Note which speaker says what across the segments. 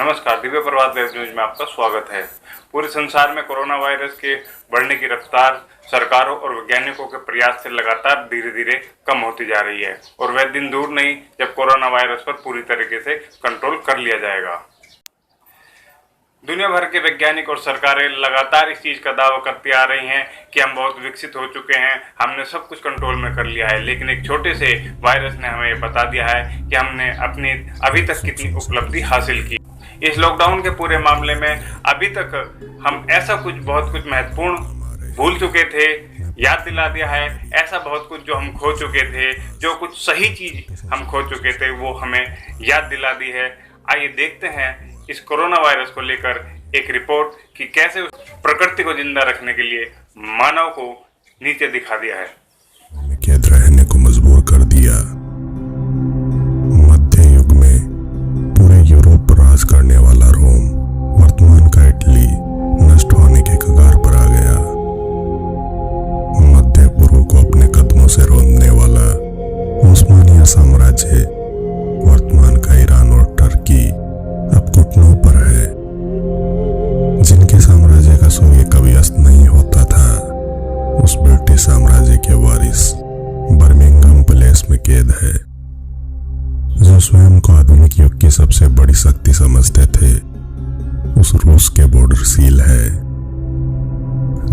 Speaker 1: नमस्कार, दिव्य प्रभात web news में आपका स्वागत है। पूरे संसार में कोरोना वायरस के बढ़ने की रफ्तार सरकारों और वैज्ञानिकों के प्रयास से लगातार धीरे धीरे कम होती जा रही है और वह दिन दूर नहीं जब कोरोना वायरस पर पूरी तरीके से कंट्रोल कर लिया जाएगा। दुनिया भर के वैज्ञानिक और सरकारें लगातार इस चीज़ का दावा करती आ रही हैं कि हम बहुत विकसित हो चुके हैं, हमने सब कुछ कंट्रोल में कर लिया है। लेकिन एक छोटे से वायरस ने हमें बता दिया है कि हमने अपनी अभी तक कितनी उपलब्धि हासिल की। इस लॉकडाउन के पूरे मामले में अभी तक हम ऐसा बहुत कुछ महत्वपूर्ण भूल चुके थे, याद दिला दिया है। ऐसा बहुत कुछ जो हम खो चुके थे, जो कुछ सही चीज़ हम खो चुके थे, वो हमें याद दिला दी है। आइए देखते हैं इस कोरोना वायरस को लेकर एक रिपोर्ट कि कैसे प्रकृति को जिंदा रखने के लिए मानव को नीचे दिखा दिया है।
Speaker 2: कैद रहने को मजबूर कर दिया। मध्य युग में पूरे यूरोप पर राज करने वाला रोम, वर्तमान का इटली, नष्ट होने के कगार पर आ गया। मध्य पूर्व को अपने कदमों से रौंदने वाला उस्मानिया साम्राज्य, वर्तमान का ईरान और टर्की अब घुटनों पर है। जिनके साम्राज्य का सूर्य कभी अस्त नहीं होता था, उस ब्रिटिश साम्राज्य के वारिस बर्मिंघम पैलेस में कैद है। जो स्वयं को आधुनिक युग की सबसे बड़ी शक्ति समझते थे, उस रूस के बॉर्डर सील है।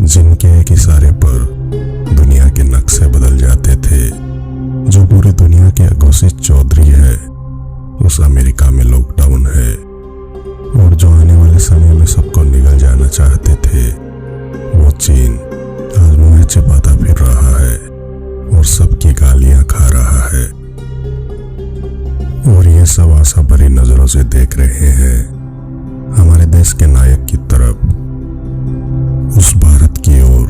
Speaker 2: जिनके एक इशारे पर दुनिया के नक्शे बदल जाते थे, जो पूरी दुनिया के घोषित चौधरी है, उस अमेरिका में लॉकडाउन है। और जो आने वाले समय में सबको निगल जाना चाहते थे, वो चीन आज मुंह छिपाता फिर रहा है और सबकी गालियां खा रहा है। और ये सब आशा भरी नजरों से देख रहे हैं हमारे देश के नायक की तरफ, उस भारत की ओर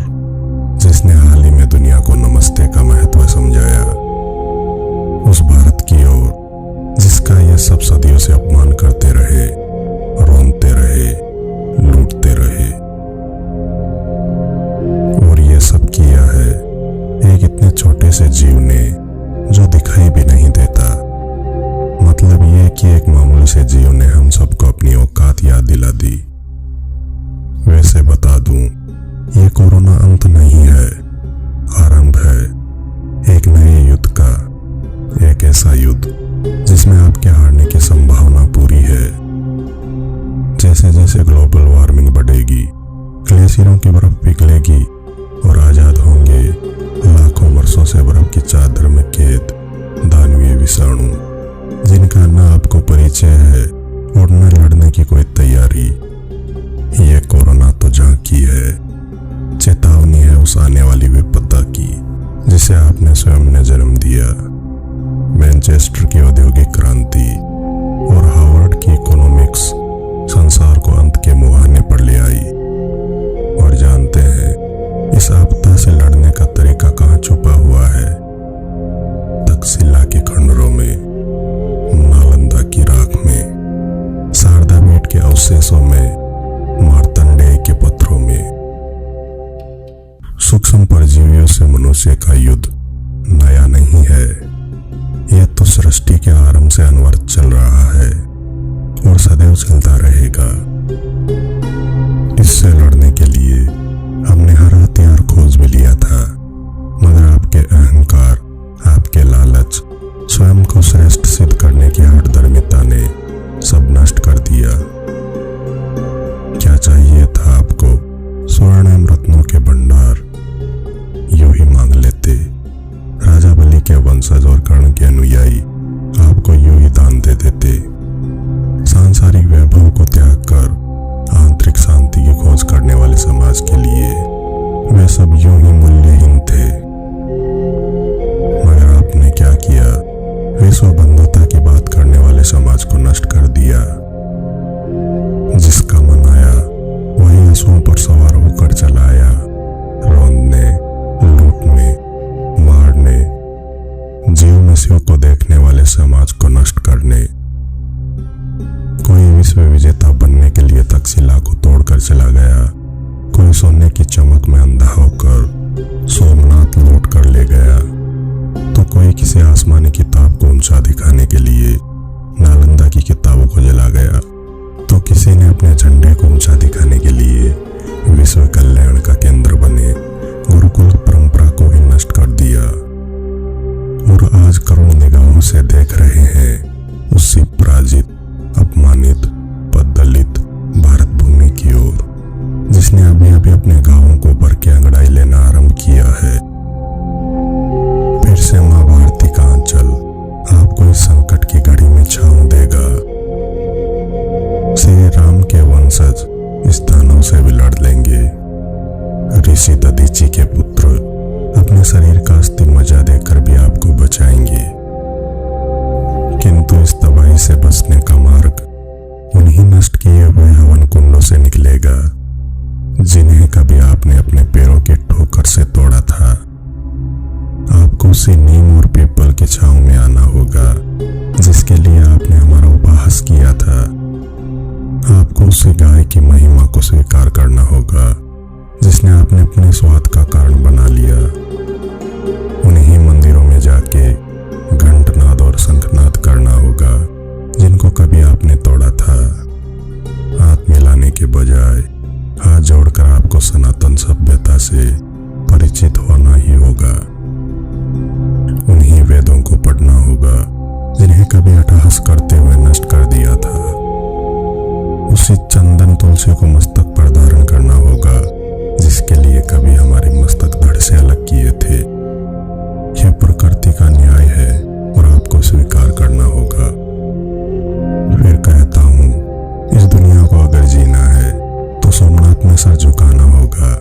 Speaker 2: जिसने हाल ही में दुनिया को नमस्ते का महत्व समझाया, उस भारत की ओर जिसका ये सब सदियों से अपमान करते रहे, रोनते रहे, लूटते रहे। और ये सब किया है एक इतने छोटे से जीव ने जो दिखाई भी नहीं देता। मतलब ये कि एक मामूली से जीव ने हम सबको अपनी औकात याद दिला दी। वैसे बता दूं, ये कोरोना अंत नहीं है, आरंभ है एक नए युद्ध का। एक ऐसा युद्ध जिसमें आपके हारने की संभावना पूरी है। जैसे जैसे ग्लोबल वार्मिंग बढ़ेगी, ग्लेशियरों की बर्फ पिघलेगी और आजाद होंगे लाखों वर्षों से बर्फ की चादर में कैद दानवीय विषाणु, जिनका न आपको परिचय है और न लड़ने की कोई तैयारी। ये कोरोना तो झांकी है, चेतावनी है उस आने वाली विपदा की जिसे आपने स्वयं ने जन्म दिया। मैनचेस्टर की औद्योगिक क्रांति और हार्वर्ड की इकोनॉमिक्स संसार को अंत के मुहाने पर ले आई। और जानते हैं इस आपदा से लड़ने का तरीका कहाँ छुपा हुआ है? तक्षशिला के खंडरों में, नालंदा की राख में, शारदा बेट के अवशेषों में, मार्तंडेय के पत्थरों में। सूक्ष्म परजीवियों से मनुष्य का युद्ध नया नहीं है। यह तो सृष्टि के आरंभ से अनवरत चल रहा है और सदैव चलता रहेगा। इससे लड़ने के लिए हमने हर हथियार खोज भी लिया था, मगर आपके अहंकार, आपके लालच, स्वयं को श्रेष्ठ सिद्ध करने की हठधर्मिता ने सब नष्ट कर दिया। क्या चाहिए था आपको? स्वर्णिम रत्नों के भंडार यूं ही मांग लेते। राजा बलि के वंशज और कर्ण के अनुयायी आपको यूं ही दान दे देते। सांसारिक वैभव को त्याग कर आंतरिक शांति की खोज करने वाले समाज के लिए वे सब यूं ही मूल्यहीन थे। मगर आपने क्या किया? विश्व बंधुता की बात करने वाले समाज को नष्ट कर दिया। जिसका मन आया वही आंसुओं पर सवार होकर चला आया, रोंदने, लूटने, मारने, जीव में शिव को देखने वाले समाज को नष्ट करने। कोई विश्व विजेता बनने के लिए तक्षशिला को तोड़कर चला गया, कोई सोने की चमक में अंधा होकर सोमनाथ लूट कर ले गया, तो कोई किसी आसमानी किताब को ऊंचा दिखाने के लिए नालंदा की किताबों को जला गया, तो किसी ने अपने झंडे को ऊंचा दिखाने के लिए विश्व कल्याण का केंद्र बने गुरुकुल परंपरा को ही नष्ट कर दिया। और आज करोड़ निगाहों से देख रहे हैं उसी पराजित, अपमानित, पददलित भारत भूमि की ओर, जिसने अभी अभी अपने गांवों को भर के अंगड़ाई लेना आरंभ किया है। फिर से मां भारती का आंचल आपको इस संकट की घड़ी में छांव देगा। श्री राम के वंशज इस दानव से भी लड़ लेंगे। ऋषि दधीची के पुत्र अपने शरीर का अस्थि मजा देकर भी आपको बचाएंगे। किंतु इस तबाही से बचने का मार्ग उन्हीं नष्ट किए हुए हवन कुंडों से निकलेगा जिन्हें कभी आपने अपने पैरों की ठोकर से तोड़ा था। आपको उसी नीम और पीपल की छांव में आना होगा जिसके लिए आपने हमारा उपहास किया था। आपको उसी गाय की महिमा को स्वीकार करना होगा जिसने आपने अपने स्वाद का कारण बना लिया। उन्हीं मंदिरों में जाके घंटनाद और शंखनाद करना होगा जिनको कभी आपने तोड़ा था। हाथ मिलाने के बजाय हाथ जोड़कर आपको सनातन सभ्यता से परिचित होना ही होगा। उन्हीं वेदों को पढ़ना होगा जिन्हें कभी अट्टहास करते हुए नष्ट कर दिया था। उसी चंदन तुलसी को मस्तक पर धारण करना होगा जिसके लिए कभी हमारे मस्तक धड़ से अलग किए थे। यह प्रकृति का न्याय है और आपको स्वीकार करना होगा। फिर कहता हूं, इस दुनिया को अगर जीना है तो सोमनाथ में सर झुकाना होगा,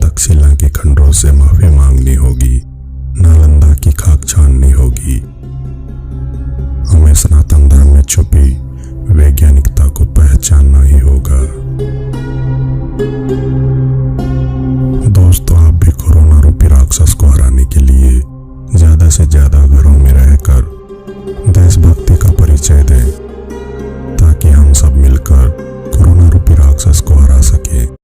Speaker 2: तक्षशिला की खंडरों से माफी मांगनी होगी, नालंदा की खाक छाननी होगी। हमें सनातन धर्म में छुपी वैज्ञानिकता को पहचानना ही होगा। दोस्तों, आप भी कोरोना रूपी राक्षस को हराने के लिए ज्यादा से ज्यादा घरों में रहकर देशभक्ति का परिचय दें ताकि हम सब मिलकर कोरोना रूपी राक्षस को हरा सकें।